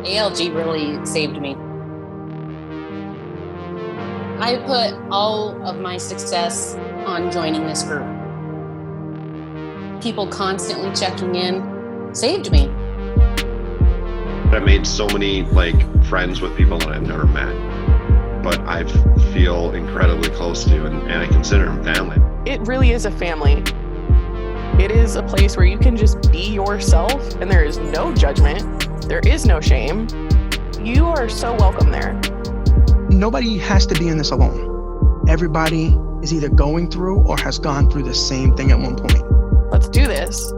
ALG really saved me. I put all of my success on joining this group. People constantly checking in saved me. I made so many friends with people that I've never met, but I feel incredibly close to, and I consider them family. It really is a family. It is a place where you can just be yourself and there is no judgment. There is no shame. You are so welcome there. Nobody has to be in this alone. Everybody is either going through or has gone through the same thing at one point. Let's do this.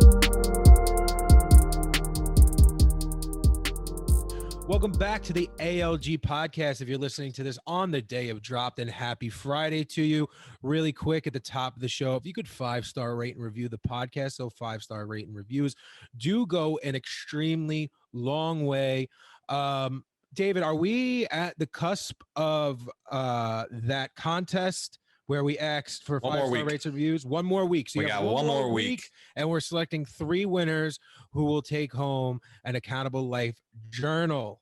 Welcome back to the ALG podcast. If you're listening to this on the day of drop, then happy Friday to you. Really quick at the top of the show, if you could 5-star rate and review the podcast, so 5-star rate and reviews do go an extremely long way. David, are we at the cusp of that contest where we asked for 5-star rates and reviews? One more week. So we got one more week. And we're selecting 3 winners who will take home an Accountable Life journal.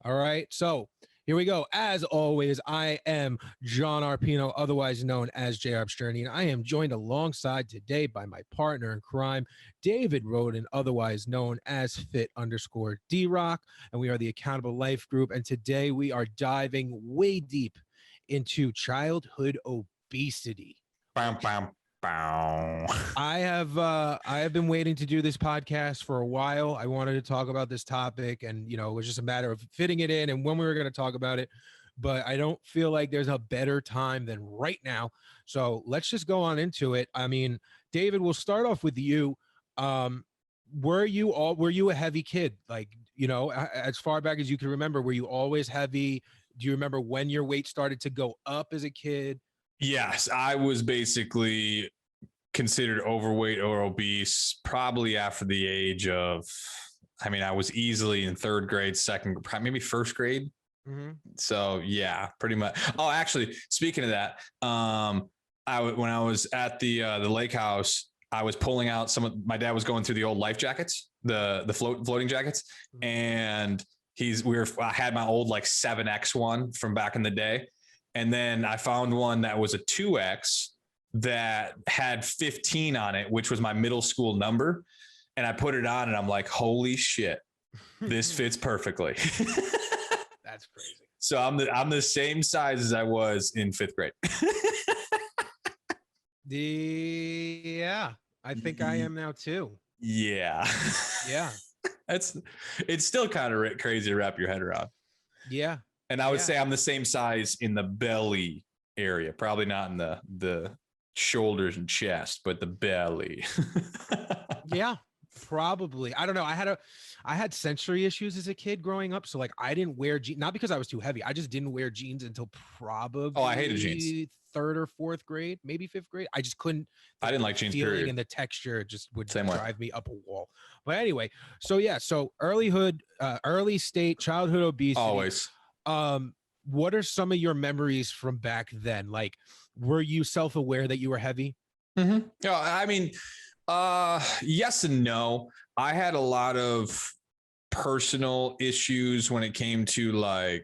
All right. So here we go. As always, I am John Arpino, otherwise known as J. Arpsterny, and I am joined alongside today by my partner in crime, David Roden, otherwise known as Fit_D-Rock, and we are the Accountable Life Group. And today we are diving way deep into childhood obesity. Bam, bam, bam. I have been waiting to do this podcast for a while. I wanted to talk about this topic, and it was just a matter of fitting it in and when we were going to talk about it. But I don't feel like there's a better time than right now. So let's just go on into it. I mean, David, we'll start off with you. Were you a heavy kid? As far back as you can remember, were you always heavy? Do you remember when your weight started to go up as a kid? Yes, I was basically considered overweight or obese probably after the age of, I was easily in 3rd grade, maybe 1st grade. Mm-hmm. So yeah, pretty much. Oh, actually, speaking of that, when I was at the lake house, I was pulling out my dad was going through the old life jackets, the floating jackets. Mm-hmm. And I had my old 7X one from back in the day. And then I found one that was a 2X that had 15 on it, which was my middle school number. And I put it on and I'm like, holy shit, this fits perfectly. That's crazy. So I'm the same size as I was in 5th grade. Yeah, I think I am now too. Yeah. Yeah. It's still kind of crazy to wrap your head around. Yeah. And I would say I'm the same size in the belly area, probably not in the shoulders and chest, but the belly. Yeah, probably. I don't know. I had sensory issues as a kid growing up. So I didn't wear jeans, not because I was too heavy. I just didn't wear jeans until probably I hated jeans. 3rd or 4th grade, maybe 5th grade. I just couldn't. I didn't like jeans, feeling and the texture just would Same drive me up a wall. But anyway, so early state childhood obesity. Always. What are some of your memories from back then? Were you self-aware that you were heavy? Mm-hmm. Yes and no. I had a lot of personal issues when it came to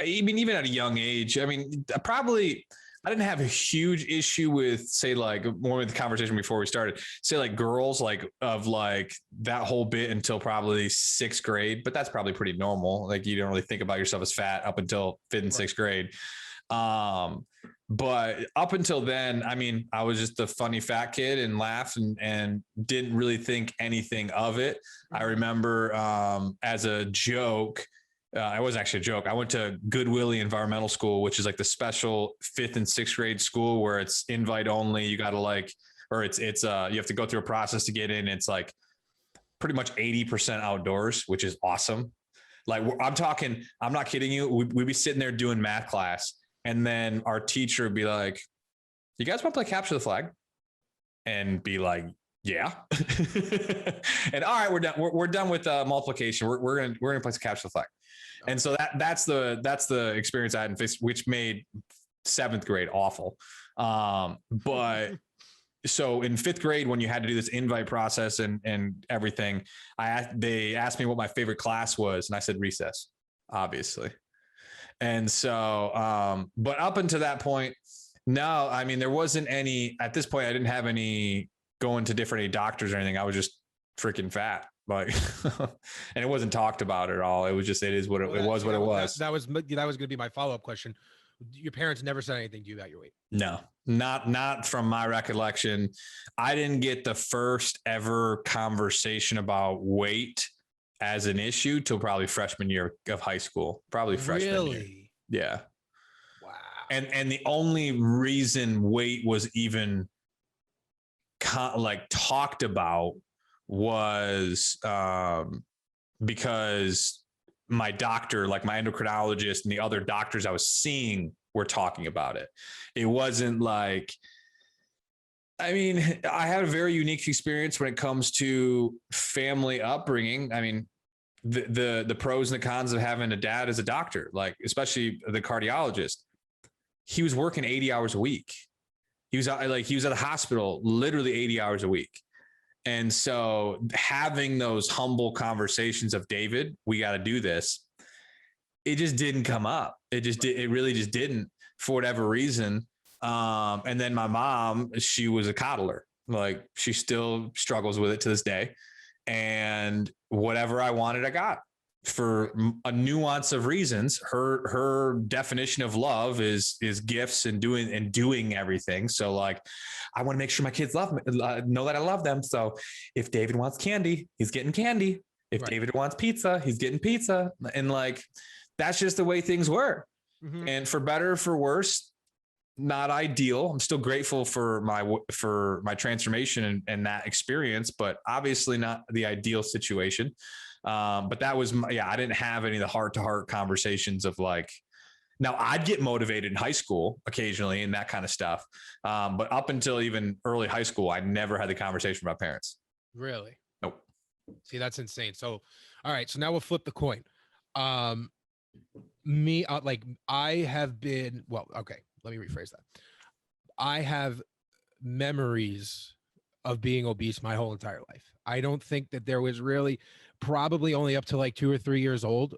even at a young age. I didn't have a huge issue with, say, more with the conversation before we started, say girls of that whole bit until probably 6th grade, but that's probably pretty normal. You don't really think about yourself as fat up until 5th and 6th grade. But up until then, I was just a funny fat kid and laughed and didn't really think anything of it. I remember as a joke, it wasn't actually a joke. I went to Goodwillie Environmental School, which is the special 5th and 6th grade school where it's invite only. You got to you have to go through a process to get in. It's pretty much 80% outdoors, which is awesome. I'm not kidding you. We'd be sitting there doing math class. And then our teacher would be like, you guys want to play capture the flag? And be like, yeah. And all right, we're done. We're done with multiplication. We're gonna play capture the flag. And so that's the experience I had in which made 7th grade awful. But so in 5th grade, when you had to do this invite process and everything, they asked me what my favorite class was. And I said recess, obviously. And so, but up until that point, no, I mean, there wasn't any, at this point, I didn't have any going to different doctors or anything. I was just freaking fat. Like, and it wasn't talked about at all. It was just, it is what it was, what it was. That was going to be my follow-up question. Your parents never said anything to you about your weight? No, not from my recollection. I didn't get the first ever conversation about weight as an issue till probably freshman year of high school, probably freshman year. Yeah. Wow. And the only reason weight was even talked about was because my doctor, like my endocrinologist and the other doctors I was seeing were talking about it. It wasn't like, I mean, I had a very unique experience when it comes to family upbringing. I mean, the pros and the cons of having a dad as a doctor, like especially the cardiologist. He was working 80 hours a week. He was at the hospital literally 80 hours a week. And so having those humble conversations of, David, we got to do this, it just didn't come up. It really just didn't, for whatever reason. And then my mom, she was a coddler. Like, she still struggles with it to this day. And whatever I wanted, I got, for a nuance of reasons. Her definition of love is gifts and doing everything. So like, I want to make sure my kids love me, know that I love them. So if David wants candy, he's getting candy. If David wants pizza, he's getting pizza. And like, that's just the way things were. Mm-hmm. And for better or for worse, not ideal. I'm still grateful for my transformation and that experience, but obviously not the ideal situation. But that was, I didn't have any of the heart-to-heart conversations of like, now I'd get motivated in high school occasionally and that kind of stuff. But up until even early high school, I never had the conversation with my parents. Really? Nope. See, that's insane. So, all right. So now we'll flip the coin. I have been, okay, let me rephrase that. I have memories of being obese my whole entire life. I don't think that there was really, probably only up to like 2 or 3 years old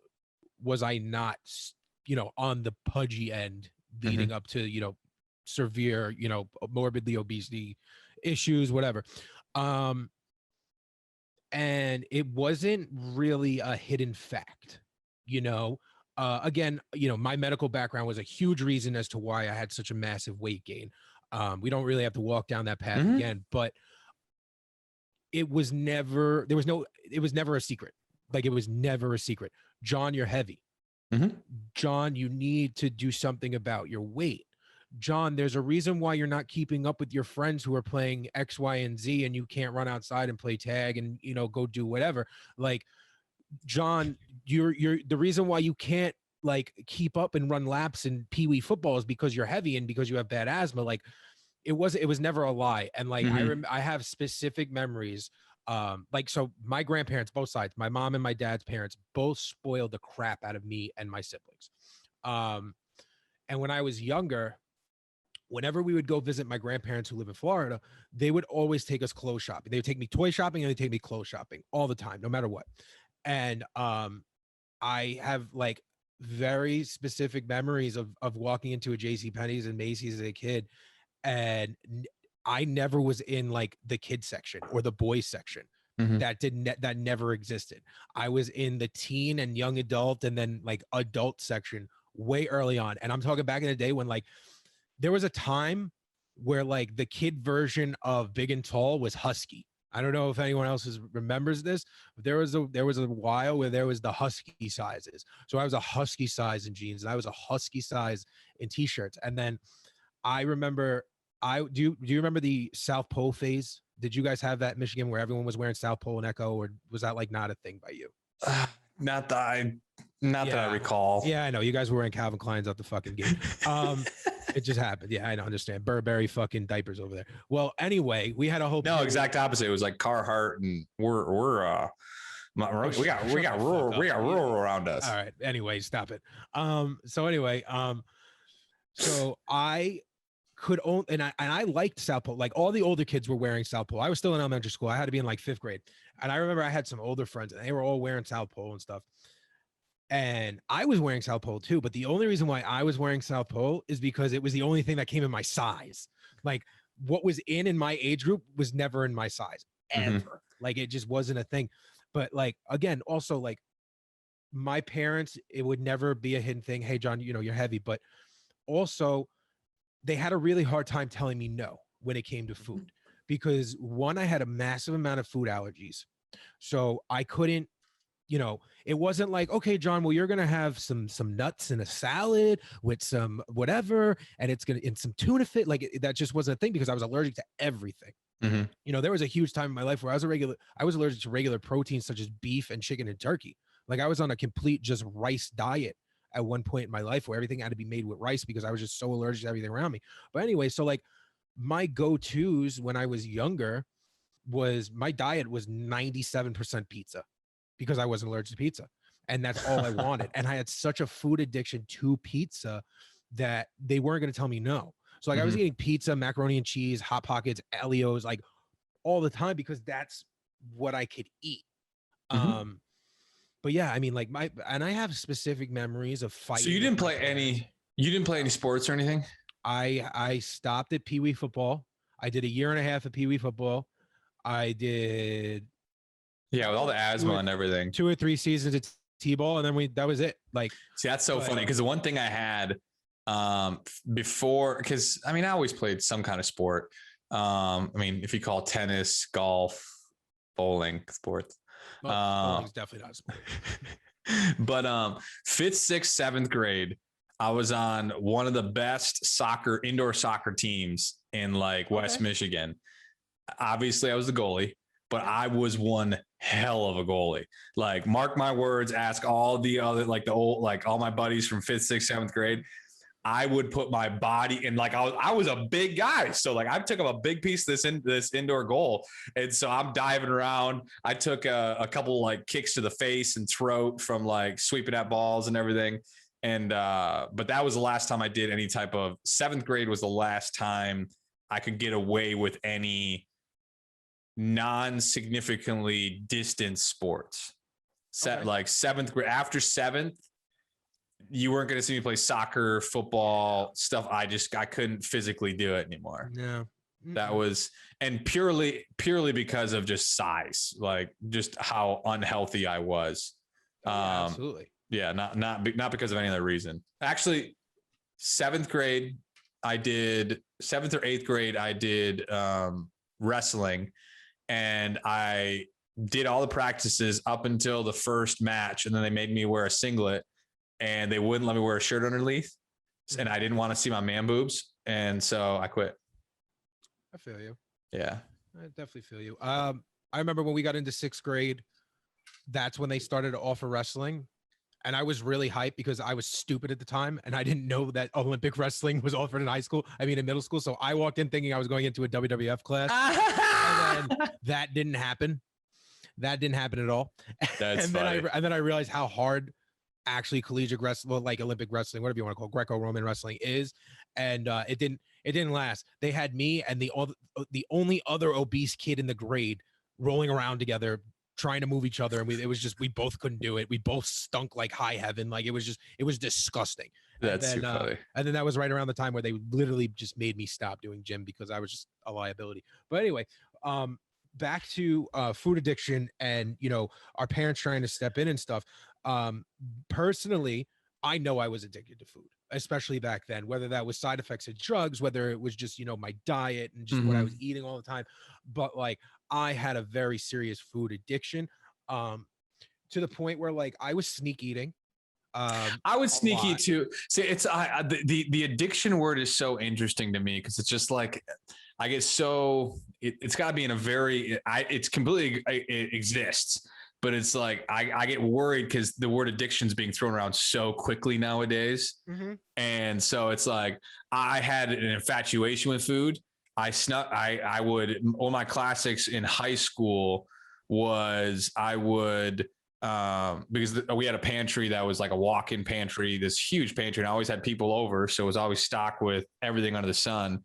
was I not, on the pudgy end leading up to, severe, morbidly obesity issues, whatever. And it wasn't really a hidden fact, again, my medical background was a huge reason as to why I had such a massive weight gain. We don't really have to walk down that path again, but it was never a secret. Like, it was never a secret. John, you're heavy. Mm-hmm. John, you need to do something about your weight. John, there's a reason why you're not keeping up with your friends who are playing X, Y, and Z, and you can't run outside and play tag and, go do whatever. Like, John, you're the reason why you can't like keep up and run laps in Pee-wee football is because you're heavy and because you have bad asthma. Like, it was never a lie. And like, I have specific memories. So my grandparents, both sides, my mom and my dad's parents, both spoiled the crap out of me and my siblings. And when I was younger, whenever we would go visit my grandparents who live in Florida, they would always take us clothes shopping. They would take me toy shopping and they'd take me clothes shopping all the time, no matter what. And I have like very specific memories of walking into a JCPenney's and Macy's as a kid. And I never was in like the kids section or the boys section. That never existed. I was in the teen and young adult and then like adult section way early on. And I'm talking back in the day when like there was a time where like the kid version of Big and Tall was husky. I don't know if anyone else remembers this, but there was a while where there was the husky sizes. So I was a husky size in jeans and I was a husky size in t-shirts. And then I remember, do you remember the South Pole phase? Did you guys have that in Michigan where everyone was wearing South Pole and Echo, or was that like not a thing by you? Not that I recall. Yeah, I know. You guys were wearing Calvin Klein's out the fucking gate. It just happened. Yeah, I don't understand. Burberry fucking diapers over there. Well, anyway, we had a whole exact opposite. It was like Carhartt, and we got rural around us. All right. Anyway, stop it. So I could own, and I liked South Pole. Like all the older kids were wearing South Pole. I was still in elementary school. I had to be in like 5th grade. And I remember I had some older friends and they were all wearing South Pole and stuff. And I was wearing South Pole too. But the only reason why I was wearing South Pole is because it was the only thing that came in my size. Like what was in my age group was never in my size ever. Like it just wasn't a thing. But like, again, also like my parents, it would never be a hidden thing. Hey, John, you know, you're heavy, but also they had a really hard time telling me no when it came to food because one, I had a massive amount of food allergies. So I couldn't, you know, it wasn't like, okay, John, well, you're going to have some nuts in a salad with some whatever, and it's going to, in some tuna fit. Like that just wasn't a thing because I was allergic to everything. You know, there was a huge time in my life where I was allergic to regular proteins such as beef and chicken and turkey. Like I was on a complete just rice diet at one point in my life where everything had to be made with rice because I was just so allergic to everything around me. But anyway, so like my go-tos when I was younger was my diet was 97% pizza because I wasn't allergic to pizza. And that's all I wanted. And I had such a food addiction to pizza that they weren't going to tell me no. So like I was eating pizza, macaroni and cheese, Hot Pockets, Elio's, like all the time because that's what I could eat. But yeah, I mean, like and I have specific memories of fighting. So you didn't play any sports or anything? I stopped at Pee Wee football. I did a year and a half of Pee Wee football. I did. Yeah. With all the asthma and everything. 2 or 3 seasons at T-ball. And then that was it. Like, see, that's so funny. Cause the one thing I had before, cause I mean, I always played some kind of sport. I mean, if you call tennis, golf, bowling sports, bowling's definitely not a sport. But 5th, 6th, 7th grade, I was on one of the best indoor soccer teams in like West Michigan. Obviously I was the goalie, but I was one hell of a goalie. Like mark my words, ask all the other, like all my buddies from 5th, 6th, 7th grade. I would put my body in, like I was a big guy. So like I took up a big piece of this indoor goal. And so I'm diving around. I took a couple like kicks to the face and throat from like sweeping at balls and everything. And, but that was the last time I did any type of 7th grade was the last time I could get away with any non-significantly distant sports. Like 7th grade, after 7th, you weren't going to see me play soccer, football stuff. I couldn't physically do it anymore. No, that was, and purely because of just size, like just how unhealthy I was. Absolutely. Yeah. Not because of any other reason. Actually, 7th grade, 7th or 8th grade, I did wrestling, and I did all the practices up until the first match. And then they made me wear a singlet, and they wouldn't let me wear a shirt underneath. And I didn't want to see my man boobs. And so I quit. I feel you. Yeah. I definitely feel you. I remember when we got into 6th grade, that's when they started to offer wrestling. And I was really hyped because I was stupid at the time. And I didn't know that Olympic wrestling was offered in middle school. So I walked in thinking I was going into a WWF class. And then that didn't happen. That didn't happen at all. That's funny. And then I realized how hard actually collegiate wrestling, like Olympic wrestling, whatever you want to call it, Greco-Roman wrestling is. And it didn't last. They had me and the only other obese kid in the grade rolling around together, trying to move each other. And we both couldn't do it. We both stunk like high heaven. Like it was disgusting. That's too funny. And then that was right around the time where they literally just made me stop doing gym because I was just a liability. But anyway, back to food addiction and, you know, our parents trying to step in and stuff. Personally, I know I was addicted to food, especially back then, whether that was side effects of drugs, whether it was just, you know, my diet and just what I was eating all the time. But like, I had a very serious food addiction, to the point where like I was sneak eating. I would sneak eat too. See, it's the addiction word is so interesting to me because it's just like I get so it's got to be in a very it's completely it exists, but it's like I get worried because the word addiction is being thrown around so quickly nowadays, and so it's like I had an infatuation with food. I would, all my classics in high school was I would because we had a pantry that was like a walk-in pantry, this huge pantry, and I always had people over. So it was always stocked with everything under the sun.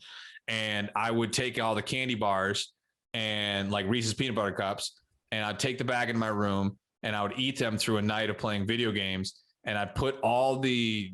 And I would take all the candy bars and like Reese's peanut butter cups, and I'd take the bag in my room and I would eat them through a night of playing video games. And I'd put all the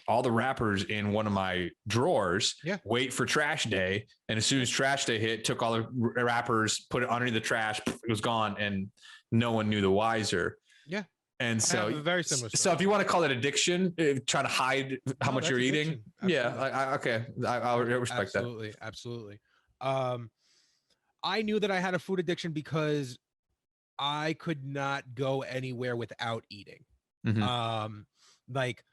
wrappers in one of my drawers, wait for trash day. And as soon as trash day hit, took all the wrappers, put it underneath the trash, it was gone. And no one knew the wiser. Yeah. And so very similar story. So if you want to call it addiction, try to hide how much you're eating. Yeah. Okay. I respect that. Absolutely. I knew that I had a food addiction because I could not go anywhere without eating. Like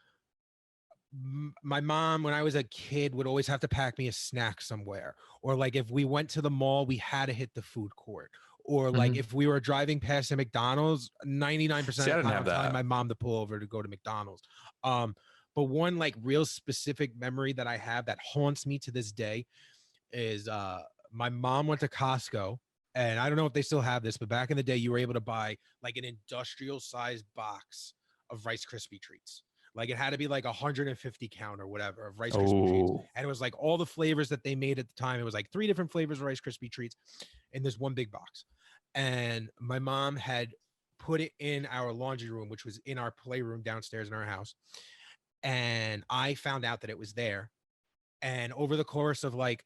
my mom, when I was a kid, would always have to pack me a snack somewhere. Or like if we went to the mall, we had to hit the food court. Or like if we were driving past a McDonald's, 99% of the time I'm telling my mom to pull over to go to McDonald's. But one like real specific memory that I have that haunts me to this day is my mom went to Costco, and I don't know if they still have this, but back in the day, you were able to buy like an industrial sized box of Rice Krispie treats. Like it had to be like 150 count or whatever of Rice Krispie treats. And it was like all the flavors that they made at the time. It was like 3 different flavors of Rice Krispie treats in this one big box. And my mom had put it in our laundry room, which was in our playroom downstairs in our house. And I found out that it was there. And over the course of like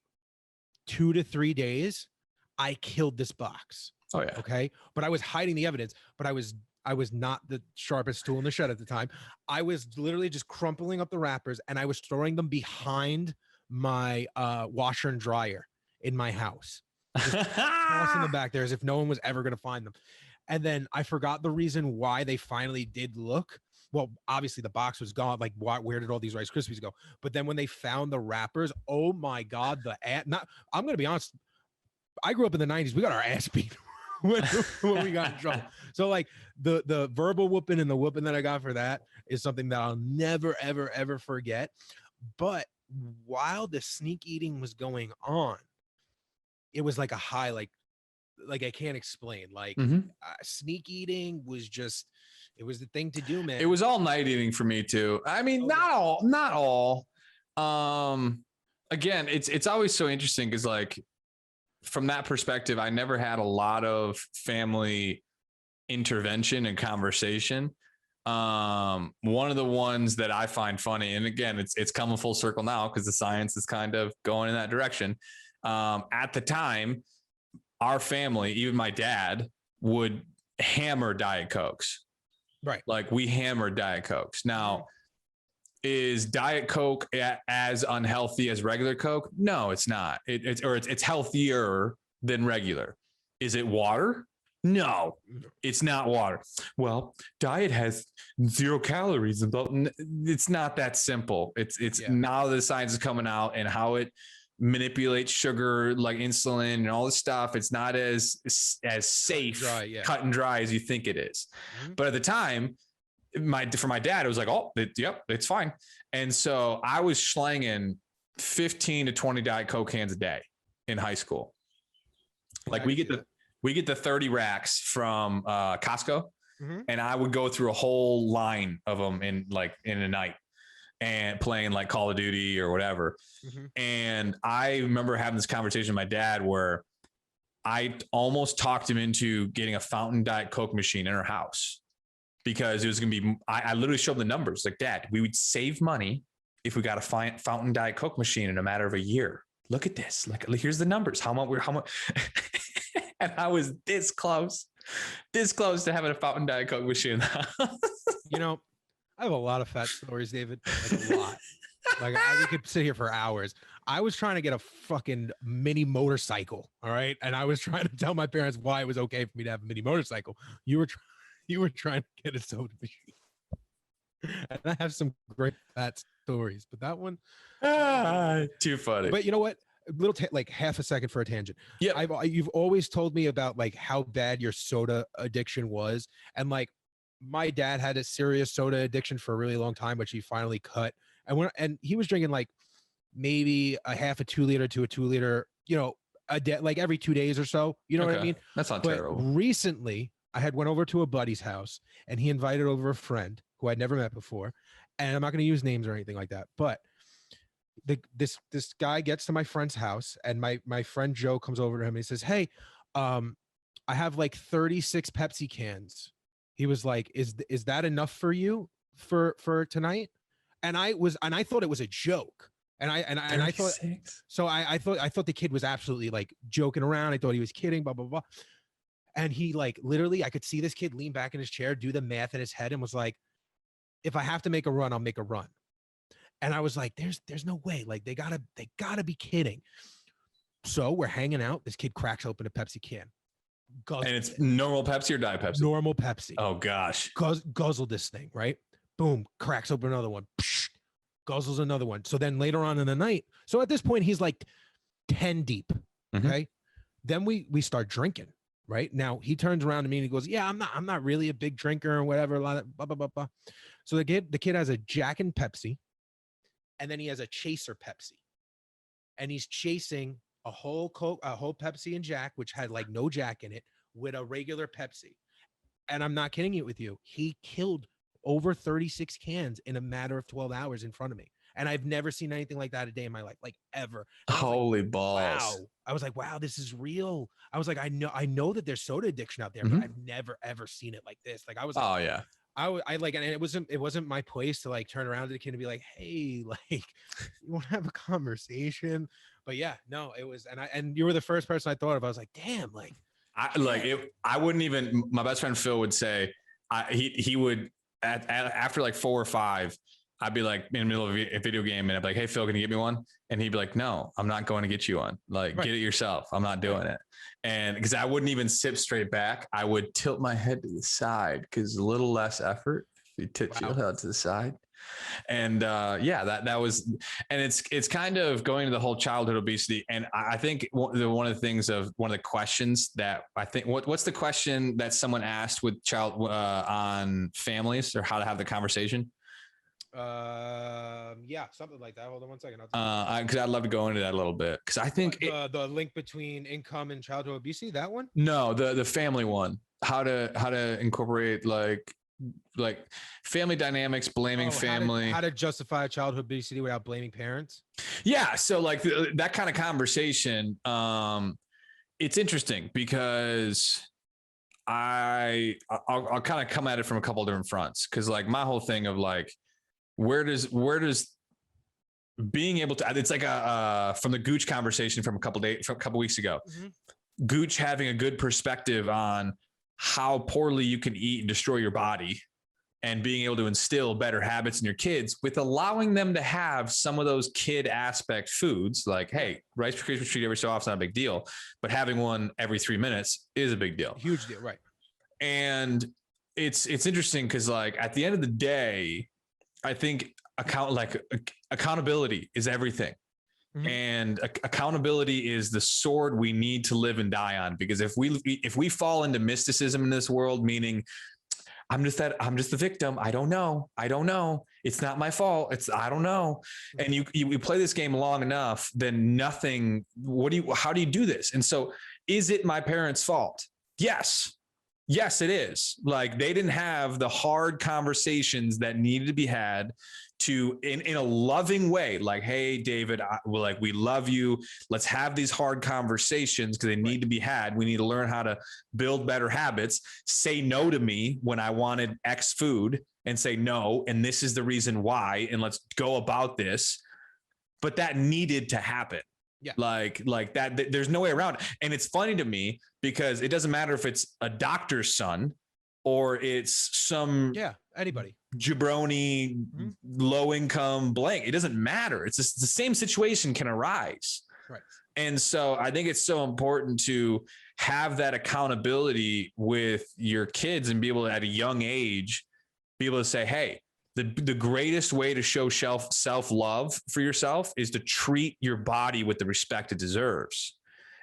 2 to 3 days, I killed this box. Oh yeah. Okay. But I was hiding the evidence, but I was not the sharpest tool in the shed at the time. I was literally just crumpling up the wrappers and I was throwing them behind my washer and dryer in my house. Tossing them back there as if no one was ever going to find them. And then I forgot the reason why they finally did look. Well, obviously the box was gone. Like, where did all these Rice Krispies go? But then when they found the wrappers, oh my God, I'm going to be honest. I grew up in the 90s. We got our ass beat when we got in trouble. So like the verbal whooping and the whooping that I got for that is something that I'll never, ever, ever forget. But while the sneak eating was going on, it was like a high, like I can't explain. Like sneak eating was just, it was the thing to do, man. It was all night eating for me too. I mean, not all. Again, it's always so interesting because like from that perspective, I never had a lot of family intervention and conversation. One of the ones that I find funny, and again, it's coming full circle now because the science is kind of going in that direction. At the time, our family, even my dad, would hammer Diet Cokes. Right. Like we hammered Diet Cokes. Now, is Diet Coke as unhealthy as regular Coke? No, it's not. It's healthier than regular. Is it water? No, it's not water. Well, diet has 0 calories. It's not that simple. It's now the science is coming out and how it manipulates sugar like insulin and all this stuff. It's not as safe, cut and dry as you think it is. But at the time, for my dad, it was like, it's fine. And so I was slanging 15 to 20 Diet Coke cans a day in high school. Like we get the 30 racks from Costco, and I would go through a whole line of them in a night and playing like Call of Duty or whatever. And I remember having this conversation with my dad where I almost talked him into getting a fountain Diet Coke machine in our house because it was going to be, I literally showed him the numbers like, Dad, we would save money if we got a fountain Diet Coke machine in a matter of a year. Look at this. Like, here's the numbers. How much? And I was this close to having a fountain Diet Coke machine in the house. You know, I have a lot of fat stories, David. Like a lot. Like we could sit here for hours. I was trying to get a fucking mini motorcycle. All right. And I was trying to tell my parents why it was okay for me to have a mini motorcycle. You were trying to get a soda machine. And I have some great fat stories, but that one too funny. But you know what? Like half a second for a tangent. Yeah. You've always told me about like how bad your soda addiction was. And like my dad had a serious soda addiction for a really long time, which he finally cut. And he was drinking like maybe a half a 2 liter to a 2 liter, you know, like every 2 days or so. You know what I mean? That's not but terrible. Recently, I had went over to a buddy's house and he invited over a friend who I'd never met before. And I'm not going to use names or anything like that, but this guy gets to my friend's house and my friend Joe comes over to him and he says, "Hey, I have like 36 Pepsi cans." He was like, is that enough for you for tonight? And I thought it was a joke. And I thought, so I thought the kid was absolutely like joking around. I thought he was kidding, blah, blah, blah. And he like, literally, I could see this kid lean back in his chair, do the math in his head and was like, if I have to make a run, I'll make a run. And I was like, there's no way. Like they gotta be kidding. So we're hanging out. This kid cracks open a Pepsi can. And it's normal Pepsi or Diet Pepsi? Normal Pepsi. Oh gosh. Guzzle this thing, right? Boom, cracks open another one. Psh, guzzles another one. So then later on in the night, so at this point he's like 10 deep. Okay. Then we start drinking. Right now he turns around to me and he goes, "Yeah, I'm not really a big drinker or whatever." A lot of blah blah blah blah. So the kid has a Jack and Pepsi, and then he has a chaser Pepsi, and he's chasing a whole Coke, a whole Pepsi and Jack, which had like no Jack in it, with a regular Pepsi. And I'm not kidding you with you. He killed over 36 cans in a matter of 12 hours in front of me. And I've never seen anything like that a day in my life, like ever. Holy balls. Wow. I was like, wow, this is real. I was like, I know that there's soda addiction out there, but I've never, ever seen it like this. Like I was like, oh yeah. I like, and it wasn't my place to like turn around to the kid and be like, "Hey, like, you want to have a conversation?" But yeah, no, it was, and you were the first person I thought of. I was like, damn, like, I wouldn't even. My best friend Phil would say, he would after like 4 or 5. I'd be like in the middle of a video game and I'd be like, "Hey Phil, can you get me one?" And he'd be like, "No, I'm not going to get you one. Like, get it yourself. I'm not doing it." And because I wouldn't even sip straight back, I would tilt my head to the side because a little less effort if you tilt your head to the side. And yeah, that was, and it's kind of going to the whole childhood obesity. And I think one of the things of one of the questions that I think, what's the question that someone asked with child on families or how to have the conversation? Yeah, something like that. Hold on one second. Because I'd love to go into that a little bit because I think the link between income and childhood obesity, that one. No, the family one. How to incorporate like family dynamics, blaming family. How to justify childhood obesity without blaming parents. Yeah, so like that kind of conversation. It's interesting because I'll kind of come at it from a couple of different fronts because like my whole thing of like. Where does being able to, it's like from the Gooch conversation from a couple weeks ago, Gooch having a good perspective on how poorly you can eat and destroy your body and being able to instill better habits in your kids with allowing them to have some of those kid aspect foods like, hey, Rice Krispie treat every so often is not a big deal, but having one every 3 minutes is a big deal. Huge deal. Right. And it's interesting because like at the end of the day, I think accountability is everything. And accountability is the sword we need to live and die on, because if we fall into mysticism in this world, meaning I'm just the victim. I don't know. It's not my fault. I don't know. And you play this game long enough, then nothing, how do you do this? And so is it my parents' fault? Yes, it is. Like they didn't have the hard conversations that needed to be had to in a loving way. Like, hey, David, we love you. Let's have these hard conversations because they need to be had. We need to learn how to build better habits. Say no to me when I wanted X food and say no. And this is the reason why. And let's go about this. But that needed to happen. Yeah. Like that, there's no way around it. And it's funny to me because it doesn't matter if it's a doctor's son or it's some anybody jabroni, low income blank. It doesn't matter. It's just the same situation can arise. Right. And so I think it's so important to have that accountability with your kids and be able to, at a young age, be able to say, hey, the greatest way to show self-love for yourself is to treat your body with the respect it deserves.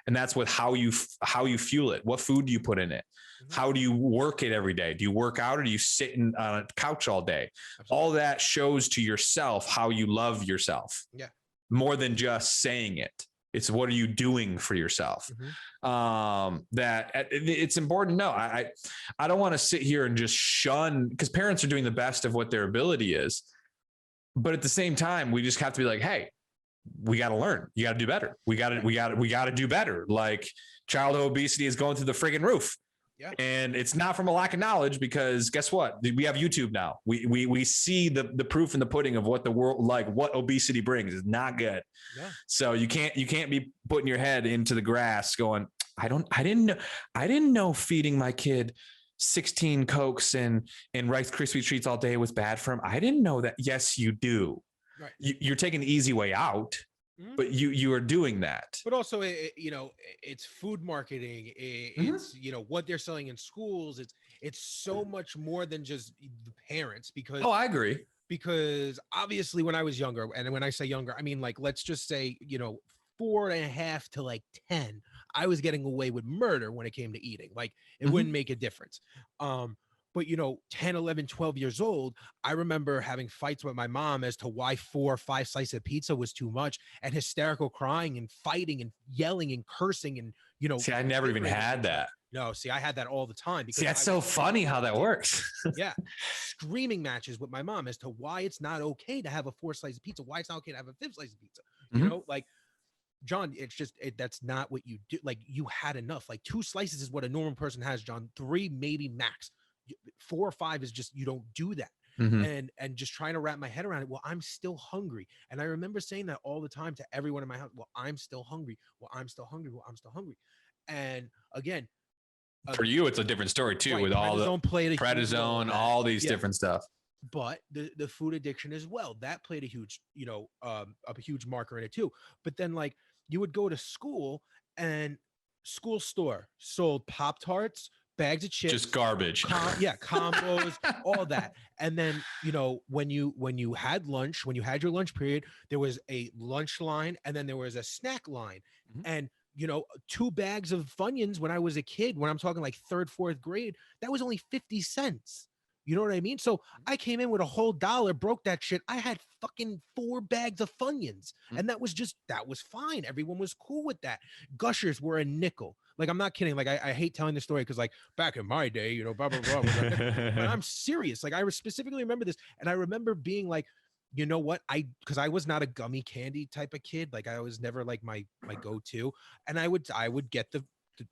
And that's with how you fuel it. What food do you put in it? How do you work it every day? Do you work out or do you sit on a couch all day? Absolutely. All that shows to yourself how you love yourself. Yeah. More than just saying it. It's what are you doing for yourself? That it's important to know. I don't want to sit here and just shun, because parents are doing the best of what their ability is. But at the same time, we just have to be like, hey, we got to learn. You got to do better. We got to do better. Like childhood obesity is going through the friggin' roof. Yeah. And it's not from a lack of knowledge, because guess what? We have YouTube now. We see the proof in the pudding of what the world, like what obesity brings is not good. Yeah. So you can't be putting your head into the grass going, I didn't know feeding my kid 16 Cokes and Rice Krispie treats all day was bad for him. I didn't know that. Yes, you do. Right. You're taking the easy way out. But you are doing that. But also, it's food marketing. It's what they're selling in schools. It's so much more than just the parents. Because I agree. Because obviously, when I was younger, and when I say younger, I mean like let's just say 4.5 to like 10, I was getting away with murder when it came to eating. Like it wouldn't make a difference. But 10, 11, 12 years old, I remember having fights with my mom as to why 4 or 5 slices of pizza was too much, and hysterical crying and fighting and yelling and cursing and See, I never even had that. No, see, I had that all the time. Because that's so funny how that works. Yeah, screaming matches with my mom as to why it's not okay to have a 4 slice of pizza, why it's not okay to have a 5th slice of pizza. Like John, it's just that's not what you do. Like you had enough. Like 2 slices is what a normal person has, John. 3 maybe max. 4 or 5 is just, you don't do that. And just trying to wrap my head around it. Well, I'm still hungry. And I remember saying that all the time to everyone in my house. Well, I'm still hungry. Well, I'm still hungry. Well, I'm still hungry. And again, for you, it's a different story too, right, with all the prednisone, all these different stuff. But the food addiction as well, that played a huge, a huge marker in it too. But then like you would go to school and school store sold Pop-Tarts, bags of chips, just garbage. Combos, all that. And then, when you had lunch, when you had your lunch period, there was a lunch line and then there was a snack line. And 2 bags of Funyuns when I was a kid, when I'm talking like 3rd, 4th grade, that was only 50 cents. You know what I mean? So I came in with a whole $1, broke that shit. I had fucking 4 bags of Funyuns. And that was fine. Everyone was cool with that. Gushers were a nickel. Like, I'm not kidding. Like, I hate telling the story because like back in my day, blah, blah, blah. But I'm serious. Like, I specifically remember this. And I remember being like, you know what? Because I was not a gummy candy type of kid. Like, I was never like my go-to. And I would get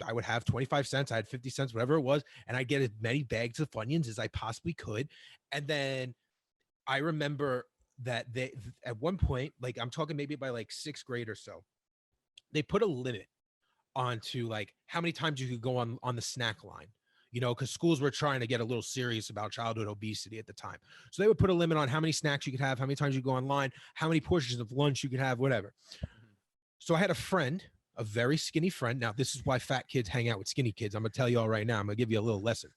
I would have 25 cents. I had 50 cents, whatever it was. And I'd get as many bags of Funyuns as I possibly could. And then I remember that they, at one point, like I'm talking maybe by like 6th grade or so, they put a limit onto like how many times you could go on the snack line, because schools were trying to get a little serious about childhood obesity at the time. So they would put a limit on how many snacks you could have, how many times you go online, how many portions of lunch you could have, whatever. So I had a friend, a very skinny friend. Now, this is why fat kids hang out with skinny kids. I'm going to tell you all right now. I'm going to give you a little lesson.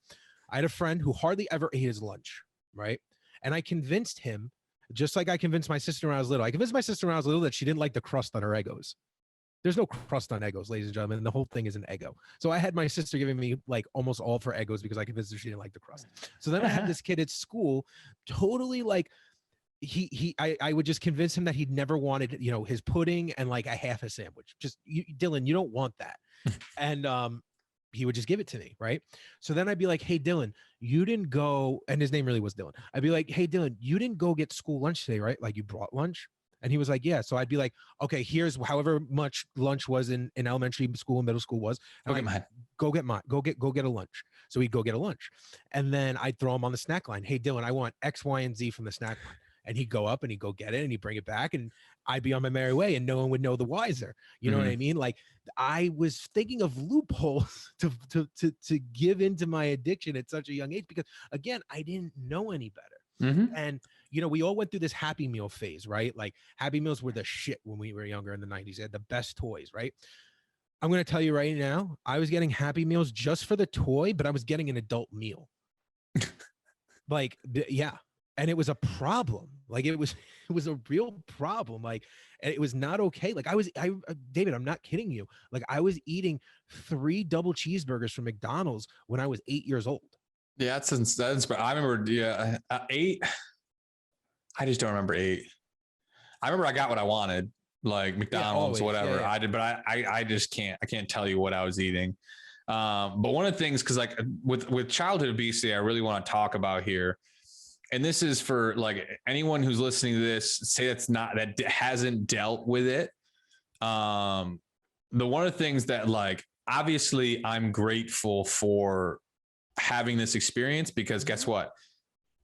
I had a friend who hardly ever ate his lunch, right? And I convinced him, just like I convinced my sister when I was little. I convinced my sister when I was little that she didn't like the crust on her Eggos. There's no crust on Eggos, ladies and gentlemen. And the whole thing is an Eggo. So I had my sister giving me like almost all for Eggos because I convinced her she didn't like the crust. So then I had this kid at school, totally like, I would just convince him that he'd never wanted, his pudding and like a half a sandwich. Just Dylan, you don't want that. And he would just give it to me. Right. So then I'd be like, hey, Dylan, you didn't go. And his name really was Dylan. I'd be like, hey, Dylan, you didn't go get school lunch today, right? Like you brought lunch. And he was like, yeah. So I'd be like, okay, here's however much lunch was in elementary school and middle school was. Go get mine. Go get a lunch. So he'd go get a lunch. And then I'd throw him on the snack line. Hey, Dylan, I want X, Y, and Z from the snack line. And he'd go up and he'd go get it and he'd bring it back and I'd be on my merry way and no one would know the wiser. You know what I mean? Like I was thinking of loopholes to give into my addiction at such a young age because again, I didn't know any better. And, we all went through this Happy Meal phase, right? Like Happy Meals were the shit when we were younger in the 90s. They had the best toys, right? I'm going to tell you right now, I was getting Happy Meals just for the toy, but I was getting an adult meal. Yeah. And it was a problem. Like it was a real problem. Like, and it was not okay. Like David, I'm not kidding you. Like I was eating 3 double cheeseburgers from McDonald's when I was 8 years old. Yeah, that's. I remember. Yeah, 8. I just don't remember 8. I remember I got what I wanted. like McDonald's, whatever. Yeah. I did, but I just I can't tell you what I was eating. But one of the things, cause like with childhood obesity, I really want to talk about here. And this is for like anyone who's listening to this, say that hasn't dealt with it. One of the things that like, obviously I'm grateful for having this experience because guess what?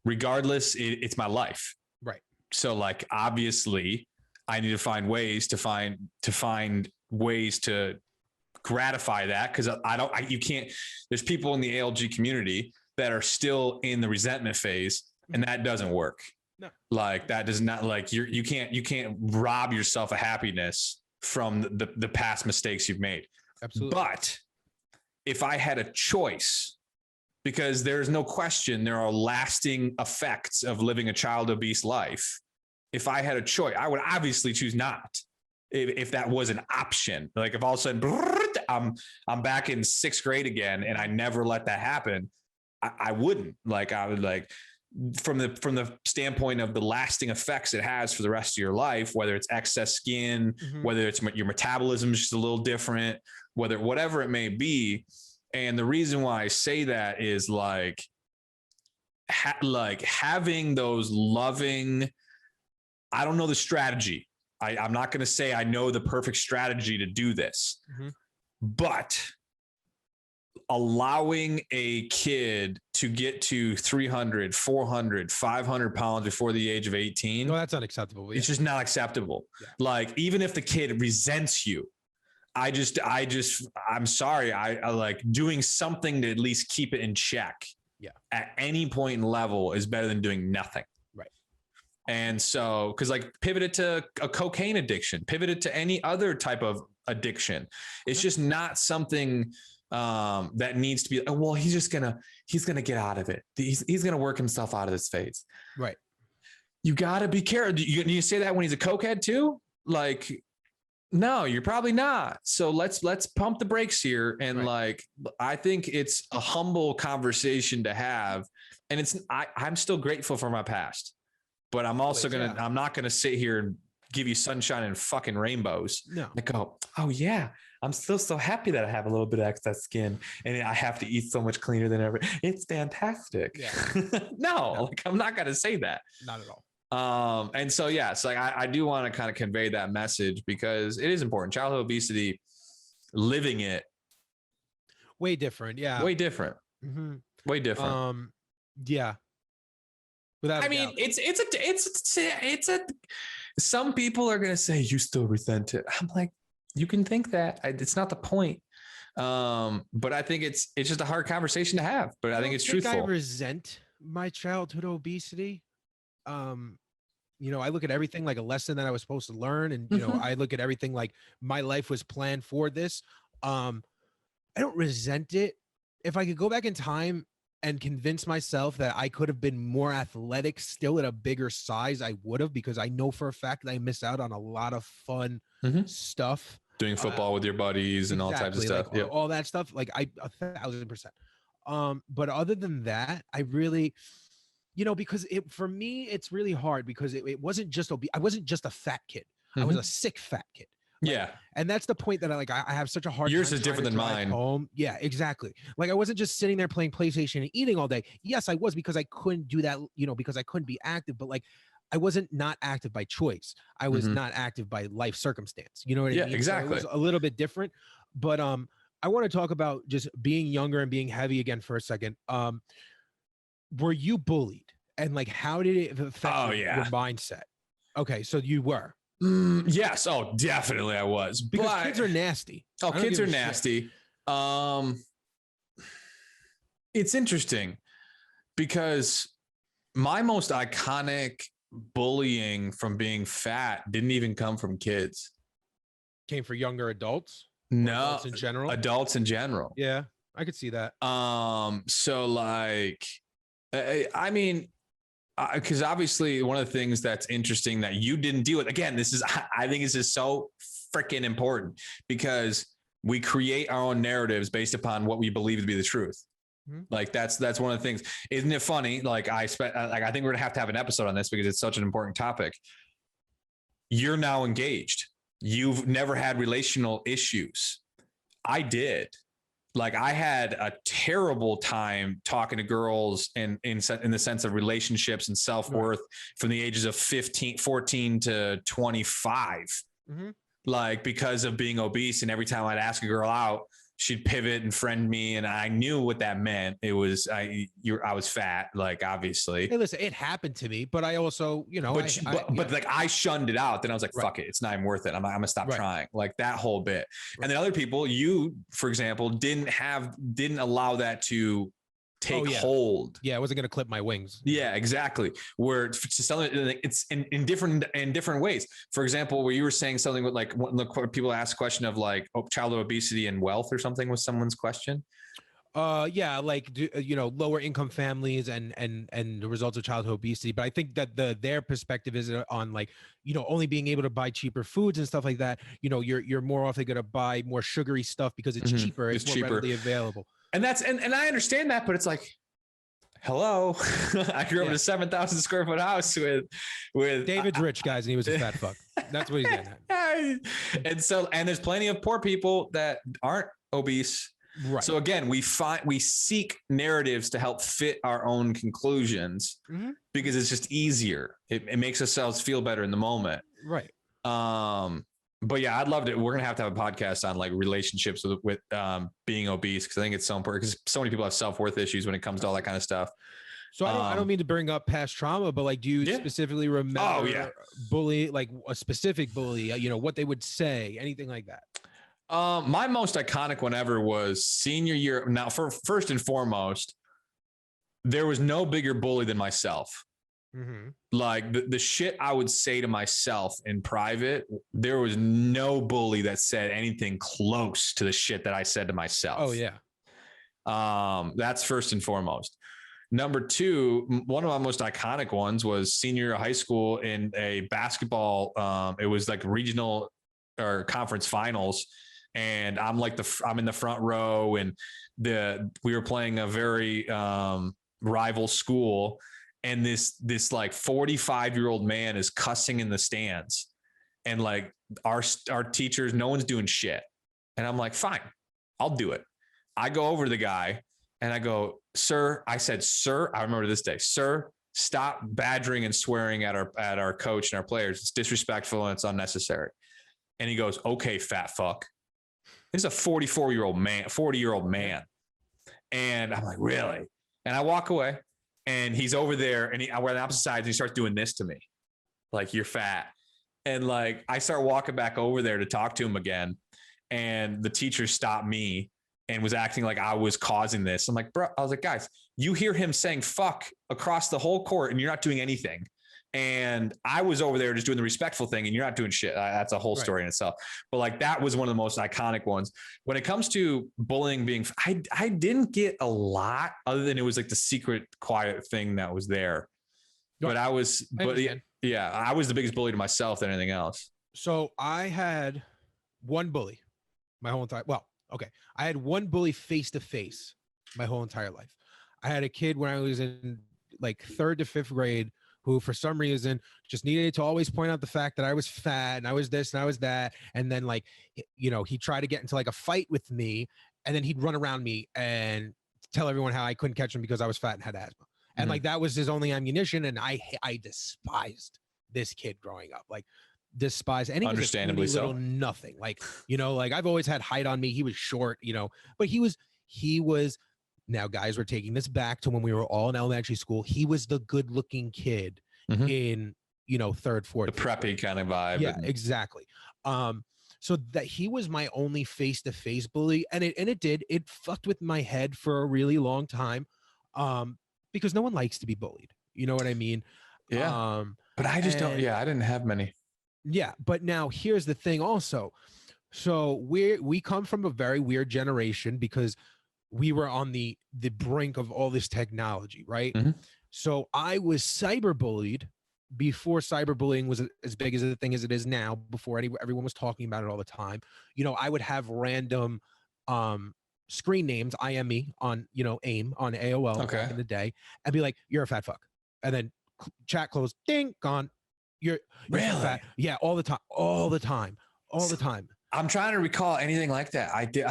Regardless, it's my life. Right. So like, obviously I need to find ways to gratify that. Cause you can't, there's people in the ALG community that are still in the resentment phase and that doesn't work. No. Like that does not like you can't rob yourself of happiness from the past mistakes you've made. Absolutely. But if I had a choice, because there's no question there are lasting effects of living a child obese life. If I had a choice, I would obviously choose not. If that was an option, like if all of a sudden I'm back in 6th grade again and I never let that happen, I wouldn't. Like I would like from the standpoint of the lasting effects it has for the rest of your life, whether it's excess skin, whether it's your metabolism is just a little different, whatever it may be. And the reason why I say that is like having those loving, I don't know the strategy. I'm not going to say I know the perfect strategy to do this, but allowing a kid to get to 300, 400, 500 pounds before the age of 18. No, that's unacceptable. It's just not acceptable. Yeah. Like, even if the kid resents you, I'm sorry. I like doing something to at least keep it in check. Yeah. At any point in level is better than doing nothing. Right. And so, cause like pivot it to a cocaine addiction, pivot it to any other type of addiction. It's just not something that needs to be, well, he's going to get out of it. He's going to work himself out of this phase. Right. You got to be careful. You say that when he's a cokehead too? Like, no, you're probably not. So let's pump the brakes here. And like, I think it's a humble conversation to have. And I'm still grateful for my past, but I'm also I'm not going to sit here and give you sunshine and fucking rainbows. No. Like, oh yeah, I'm still so happy that I have a little bit of excess skin and I have to eat so much cleaner than ever. It's fantastic. Yeah. No, like I'm not going to say that. Not at all. And so, yeah, it's like, I do want to kind of convey that message because it is important. Childhood obesity, living it. Way different. Yeah. Way different. Way different. Yeah. Without I mean, it's a, some people are going to say you still resent it. I'm like, you can think that. It's not the point. But I think it's just a hard conversation to have, but I think it's truthful. I resent my childhood obesity. You know, I look at everything like a lesson that I was supposed to learn. And, you know, I look at everything like my life was planned for this. I don't resent it. If I could go back in time and convince myself that I could have been more athletic still at a bigger size, I would have, because I know for a fact that I miss out on a lot of fun stuff. Doing football with your buddies and all types of stuff. Like, all that stuff. Like 1,000%. But other than that, I really, you know, because for me, it's really hard because it wasn't just I wasn't just a fat kid. I was a sick fat kid. Like, yeah. And that's the point that I have such a hard Yours time is different than mine. Home. Yeah, exactly. Like I wasn't just sitting there playing PlayStation and eating all day. Yes, I was, because I couldn't do that, you know, because I couldn't be active, but like I wasn't not active by choice. I was not active by life circumstance. You know what I mean? Yeah, exactly. So it was a little bit different, but I want to talk about just being younger and being heavy again for a second. Were you bullied? And like, how did it affect your mindset? Okay, so you were. Yes. Oh, definitely I was. Because kids are nasty. Oh, kids are nasty. It's interesting because my most iconic bullying from being fat didn't even come from kids. Came for younger adults? No. Adults in general? Adults in general. Yeah, I could see that. So like, I mean, because obviously one of the things that's interesting that you didn't deal with, again, I think this is so freaking important because we create our own narratives based upon what we believe to be the truth. Like that's one of the things. Isn't it funny? Like I think we're gonna have to have an episode on this because it's such an important topic. You're now engaged. you've never had relational issues. I did. Like I had a terrible time talking to girls in the sense of relationships and self-worth from the ages of 14 to 25. Mm-hmm. Like because of being obese, and every time I'd ask a girl out, she'd pivot and friend me, and I knew what that meant. It was I was fat, like obviously. Hey, listen, it happened to me, but I also, but like I shunned it out. Then I was like, fuck it, it's not even worth it. I'm gonna stop trying. Like that whole bit. And then other people, you, for example, didn't allow that to take hold. Yeah, I wasn't gonna clip my wings. Yeah, exactly. Where it's in different ways. For example, where you were saying something with like when people ask a question of like childhood obesity and wealth or something was someone's question. Yeah, like lower income families and the results of childhood obesity. But I think that their perspective is on like, only being able to buy cheaper foods and stuff like that. You're more often going to buy more sugary stuff because it's cheaper. It's more readily available. And that's and I understand that, but it's like, hello, I grew up in a 7,000 square foot house with David's rich, guys, and he was a fat fuck. That's what he's getting at. And there's plenty of poor people that aren't obese. Right. So again, we seek narratives to help fit our own conclusions because it's just easier. It makes ourselves feel better in the moment. Right. But yeah, I'd love to. We're gonna have a podcast on like relationships with being obese, because I think it's so important, because so many people have self-worth issues when it comes to all that kind of stuff. So I don't mean to bring up past trauma, but like, do you specifically remember bully, like a specific bully? What they would say, anything like that? My most iconic one ever was senior year. Now, first and foremost, there was no bigger bully than myself. Mm-hmm. Like the shit I would say to myself in private, there was no bully that said anything close to the shit that I said to myself. Oh yeah. That's first and foremost. Number two, one of my most iconic ones was senior year of high school in a basketball. It was like regional or conference finals. And I'm like I'm in the front row, and we were playing a very rival school. And this like 45-year-old man is cussing in the stands, and like our teachers, no one's doing shit. And I'm like, fine, I'll do it. I go over to the guy and I go, sir, I remember this day, sir, stop badgering and swearing at our coach and our players. It's disrespectful and it's unnecessary. And he goes, okay, fat fuck. This is a 40-year-old man. And I'm like, really? And I walk away. And he's over there, and we're on the opposite sides, and he starts doing this to me. Like, you're fat. And like, I start walking back over there to talk to him again. And the teacher stopped me and was acting like I was causing this. I'm like, bro, I was like, guys, you hear him saying fuck across the whole court and you're not doing anything. And I was over there just doing the respectful thing, and you're not doing shit. That's a whole story in itself. But like, that was one of the most iconic ones. When it comes to bullying I didn't get a lot, other than it was like the secret quiet thing that was there. But I was the biggest bully to myself than anything else. So I had one bully my whole entire, I had one bully face to face my whole entire life. I had a kid when I was in like 3rd to 5th grade who for some reason just needed to always point out the fact that I was fat and I was this and I was that. And then like, he tried to get into like a fight with me, and then he'd run around me and tell everyone how I couldn't catch him because I was fat and had asthma. And like, that was his only ammunition. And I despised this kid growing up, like despised. And he understandably was a little nothing. Like, like I've always had height on me. He was short, but he was, now guys, we're taking this back to when we were all in elementary school. He was the good looking kid in, 3rd, 4th. The preppy kind of vibe. Yeah, exactly. So that he was my only face-to-face bully. And it fucked with my head for a really long time. Because no one likes to be bullied. You know what I mean? Yeah. But I just don't. Yeah, I didn't have many. Yeah, but now here's the thing also. So we come from a very weird generation because we were on the brink of all this technology, right? Mm-hmm. So I was cyberbullied before cyberbullying was as big as a thing as it is now, before everyone was talking about it all the time. I would have random screen names, IME on, AIM on AOL back in the day, and be like, you're a fat fuck. And then chat closed, ding, gone. You're really fat. Yeah, all the time. all the time. I'm trying to recall anything like that. I did.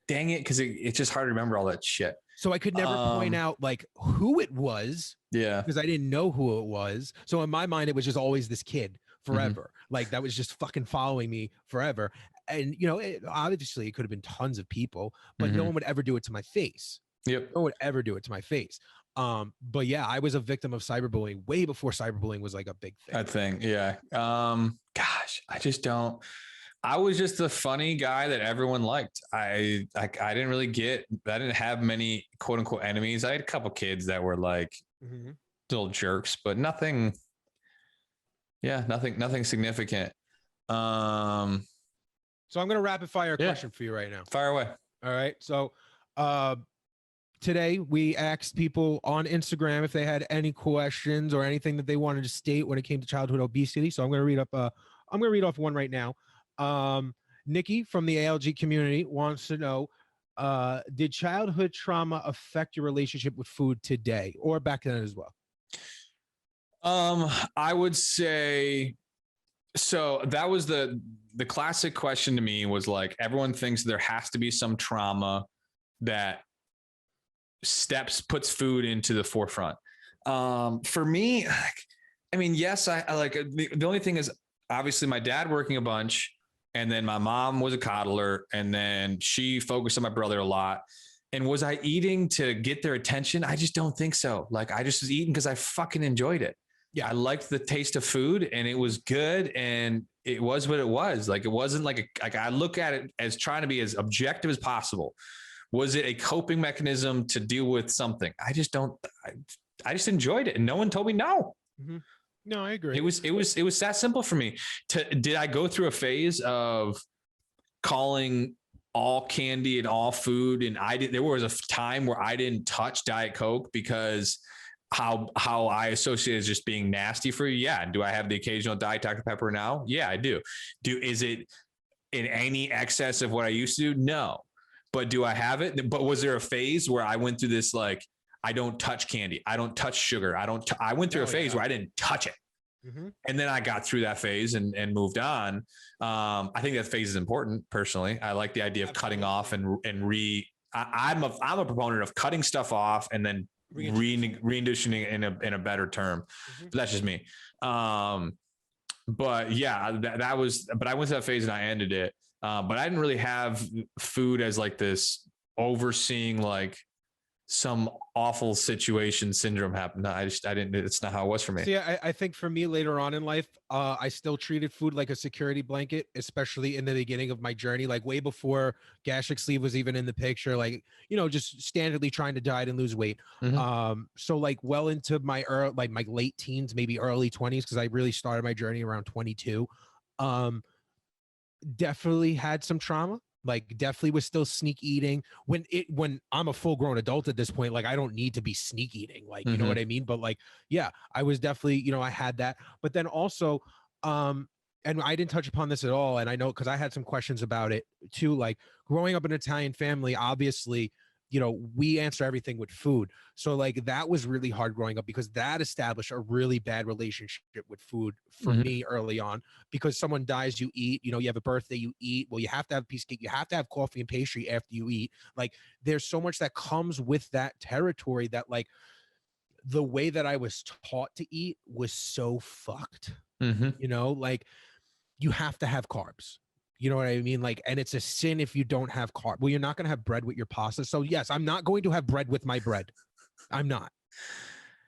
Dang it, because it's just hard to remember all that shit. So I could never point out like who it was. Yeah. Because I didn't know who it was. So in my mind, it was just always this kid forever. Like that was just fucking following me forever. And obviously it could have been tons of people, but no one would ever do it to my face. Yep. No one would ever do it to my face. But yeah, I was a victim of cyberbullying way before cyberbullying was like a big thing. I think, yeah. Gosh, I was just the funny guy that everyone liked. I didn't really I didn't have many quote unquote enemies. I had a couple kids that were like little jerks, but nothing significant. So I'm going to rapid fire a question for you right now. Fire away. All right. So, today we asked people on Instagram if they had any questions or anything that they wanted to state when it came to childhood obesity. So I'm going to read off one right now. Nikki from the ALG community wants to know, did childhood trauma affect your relationship with food today or back then as well? I would say, so that was the classic question to me was like, everyone thinks there has to be some trauma that puts food into the forefront. For me, I mean, yes, I like the only thing is obviously my dad working a bunch, and then my mom was a coddler, and then she focused on my brother a lot. And was I eating to get their attention? I just don't think so. Like I just was eating because I fucking enjoyed it. Yeah. I liked the taste of food and it was good. And it was what it was. Like, it wasn't like I look at it as trying to be as objective as possible. Was it a coping mechanism to deal with something? I just enjoyed it. And no one told me no. Mm-hmm. No, I agree. It was that simple for me. Did I go through a phase of calling all candy and all food? And there was a time where I didn't touch Diet Coke because how I associate it as just being nasty for you. Yeah. Do I have the occasional Diet Dr. Pepper now? Yeah, I do. Is it in any excess of what I used to do? No. But do I have it? But was there a phase where I went through this, like, I don't touch candy. I don't touch sugar. I went through a phase where I didn't touch it. Mm-hmm. And then I got through that phase and moved on. I think that phase is important personally. I like the idea of cutting off I'm a proponent of cutting stuff off and then reintroducing it in a better term. But that's just me. But yeah, but I went to that phase and I ended it. But I didn't really have food as like this overseeing, like some awful situation syndrome happened. No, I didn't, it's not how it was for me. See, I think for me later on in life, I still treated food like a security blanket, especially in the beginning of my journey, like way before gastric sleeve was even in the picture, like, just standardly trying to diet and lose weight. Mm-hmm. So like well into my my late teens, maybe early 20s, because I really started my journey around 22. Definitely had some trauma. Like definitely was still sneak eating when I'm a full grown adult at this point. Like I don't need to be sneak eating, like, you know what I mean? But like, yeah, I was definitely, I had that, but then also, and I didn't touch upon this at all. And I know, cause I had some questions about it too. Like growing up in an Italian family, obviously, we answer everything with food. So like that was really hard growing up because that established a really bad relationship with food for me early on, because someone dies, you eat, you have a birthday, you eat. Well, you have to have a piece of cake. You have to have coffee and pastry after you eat. Like there's so much that comes with that territory that like the way that I was taught to eat was so fucked, like you have to have carbs. You know what I mean? Like, and it's a sin if you don't have carb. Well, you're not going to have bread with your pasta. So yes, I'm not going to have bread with my bread. I'm not.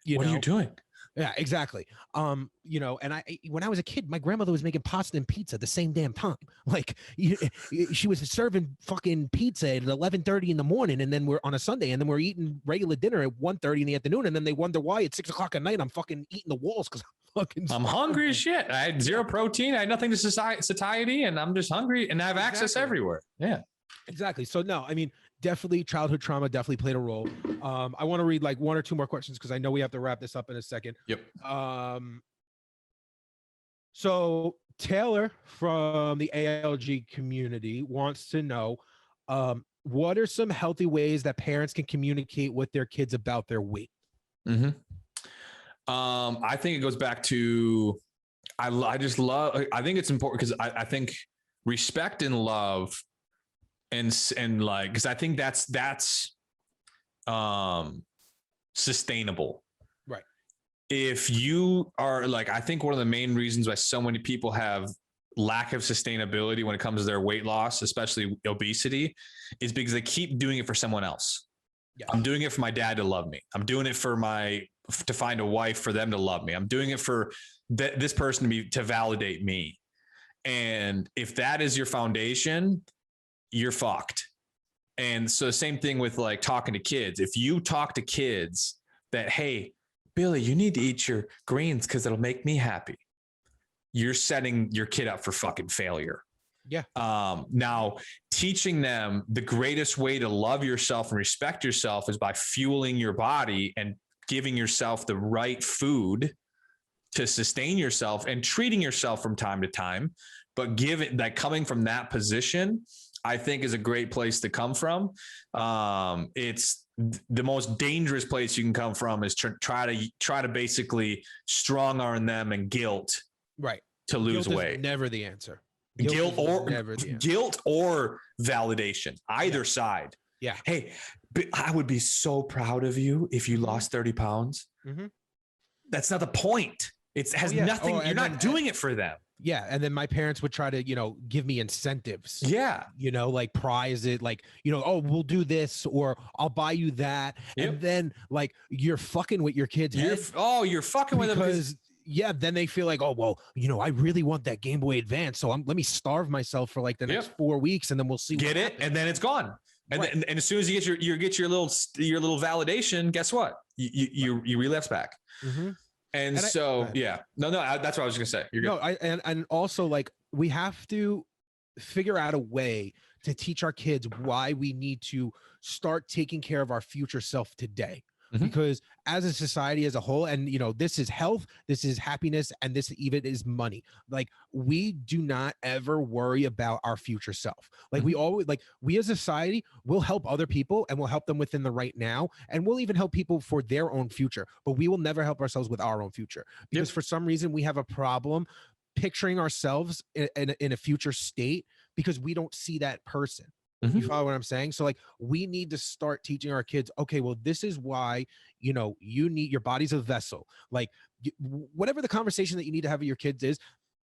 What are you doing? Yeah, exactly. And when I was a kid, my grandmother was making pasta and pizza at the same damn time. Like she was serving fucking pizza at 11:30 in the morning, and then we're on a Sunday, and then we're eating regular dinner at 1:30 in the afternoon, and then they wonder why at 6 o'clock at night I'm fucking eating the walls because I'm hungry as shit. I had zero protein. I had nothing to satiety, and I'm just hungry, and I have access everywhere. Yeah. Exactly. So no, I mean, definitely childhood trauma definitely played a role. I want to read like one or two more questions because I know we have to wrap this up in a second. Yep. So Taylor from the ALG community wants to know, what are some healthy ways that parents can communicate with their kids about their weight? Mm-hmm. I think it goes back to, I think it's important because I think respect and love, and like, because I think that's sustainable. Right. If you are like, I think one of the main reasons why so many people have lack of sustainability when it comes to their weight loss, especially obesity, is because they keep doing it for someone else. Yes. I'm doing it for my dad to love me. I'm doing it to find a wife for them to love me. I'm doing it for this person to validate me. And if that is your foundation, you're fucked. And so same thing with like talking to kids. If you talk to kids that, hey, Billy, you need to eat your greens because it'll make me happy, you're setting your kid up for fucking failure. Yeah. Now, teaching them the greatest way to love yourself and respect yourself is by fueling your body and giving yourself the right food to sustain yourself and treating yourself from time to time. But coming from that position, I think is a great place to come from. It's the most dangerous place you can come from is try to basically strong arm them and guilt. Right. To lose Guilt weight. Is never the answer. Guilt or validation, either side. Yeah. Hey, I would be so proud of you if you lost 30 pounds. Mm-hmm. That's not the point. It has nothing. You're not doing it for them. Yeah. And then my parents would try to, give me incentives. Yeah. Like prize it, like, oh, we'll do this or I'll buy you that. Yep. And then like you're fucking with your kids. You're fucking with them because yeah, then they feel like, oh, well, I really want that Game Boy Advance. So let me starve myself for like the next 4 weeks and then we'll see. Get it. And then it's gone. And, right. and as soon as you get your little validation, guess what? You relapse back. Mm-hmm. And that's what I was going to say. You're good. No, and also like we have to figure out a way to teach our kids why we need to start taking care of our future self today. Mm-hmm. Because as a society as a whole, and this is health, this is happiness, and this even is money. Like we do not ever worry about our future self. Like mm-hmm. we as a society will help other people and we'll help them within the right now. And we'll even help people for their own future, but we will never help ourselves with our own future because for some reason we have a problem picturing ourselves in a future state because we don't see that person. Mm-hmm. You follow what I'm saying? So like we need to start teaching our kids, okay, well, this is why, you need your body's a vessel. Like whatever the conversation that you need to have with your kids is,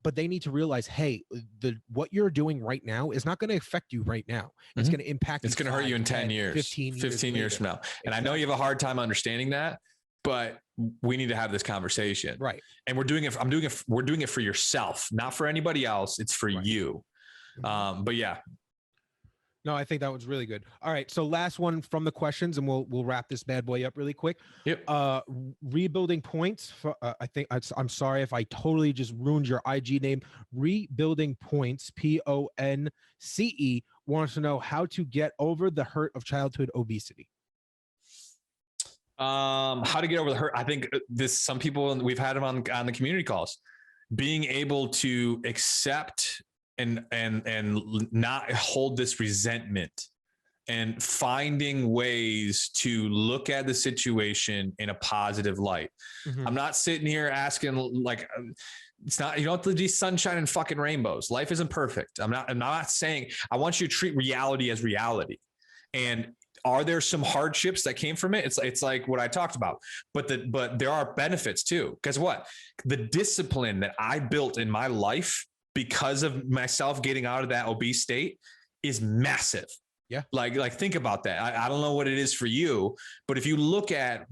but they need to realize, hey, what you're doing right now is not going to affect you right now. It's going to impact. It's going to hurt you in 10 years, 15 years from now. And I know you have a hard time understanding that, but we need to have this conversation. Right. And we're doing it for yourself, not for anybody else. It's for you. But yeah. No, I think that was really good. All right. So last one from the questions and we'll wrap this bad boy up really quick. Yep. Rebuilding points. I think I'm sorry if I totally just ruined your IG name. Rebuilding points, PONCE, wants to know how to get over the hurt of childhood obesity. How to get over the hurt. I think some people, we've had them on the community calls, being able to accept and not hold this resentment and finding ways to look at the situation in a positive light. Mm-hmm. I'm not sitting here asking like, it's not, you don't have to do sunshine and fucking rainbows. Life isn't perfect. I'm not saying, I want you to treat reality as reality. And are there some hardships that came from it? It's like what I talked about, but there are benefits too. Guess what? The discipline that I built in my life because of myself getting out of that obese state is massive. Yeah. Like think about that. I don't know what it is for you, but if you look at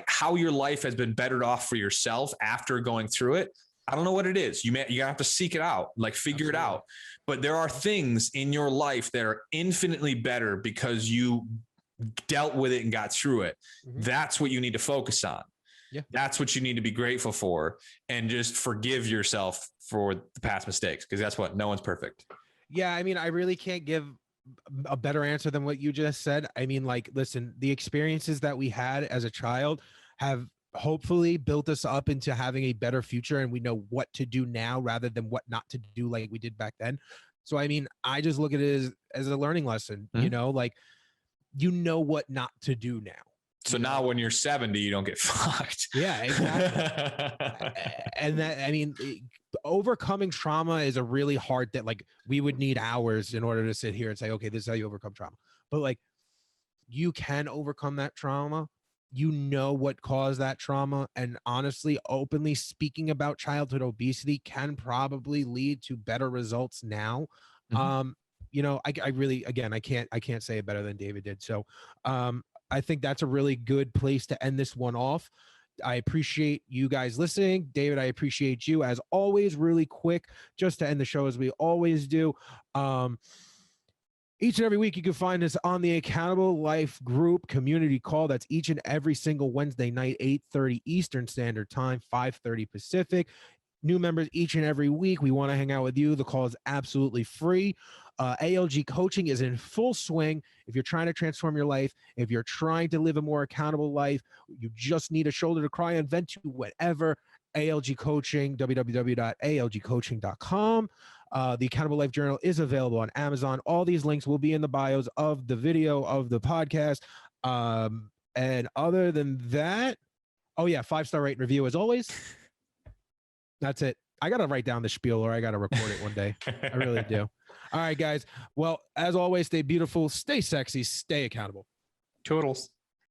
how your life has been bettered off for yourself after going through it, I don't know what it is. You have to seek it out, like figure it out. But there are things in your life that are infinitely better because you dealt with it and got through it. Mm-hmm. That's what you need to focus on. Yeah. That's what you need to be grateful for and just forgive yourself for the past mistakes. Cause that's what, no one's perfect. Yeah. I mean, I really can't give a better answer than what you just said. I mean, like, listen, the experiences that we had as a child have hopefully built us up into having a better future. And we know what to do now rather than what not to do like we did back then. So, I mean, I just look at it as a learning lesson, mm-hmm. Like, what not to do now. So now when you're 70, you don't get fucked. Yeah, exactly. And that, I mean, overcoming trauma is a really hard that, like, we would need hours in order to sit here and say, okay, this is how you overcome trauma. But like, you can overcome that trauma. You know what caused that trauma. And honestly, openly speaking about childhood obesity can probably lead to better results now. You know, I really, again, I can't say it better than David did. So I think that's a really good place to end this one off. I appreciate you guys listening. David, I appreciate you as always. Really quick, just to end the show as we always do. Each and every week, you can find us on the Accountable Life Group community call. That's each and every single Wednesday night, 8:30 Eastern Standard Time, 5:30 Pacific. New members each and every week. We want to hang out with you. The call is absolutely free. ALG coaching is in full swing. If you're trying to transform your life, if you're trying to live a more accountable life, you just need a shoulder to cry on, vent to, whatever. ALG coaching, www.algcoaching.com. The Accountable Life Journal is available on Amazon. All these links will be in the bios of the video of the podcast. And other than that, oh yeah, 5-star rate and review as always. That's it. I got to write down the spiel, or I got to record it one day. I really do. All right, guys. Well, as always, stay beautiful, stay sexy, stay accountable. Toodles.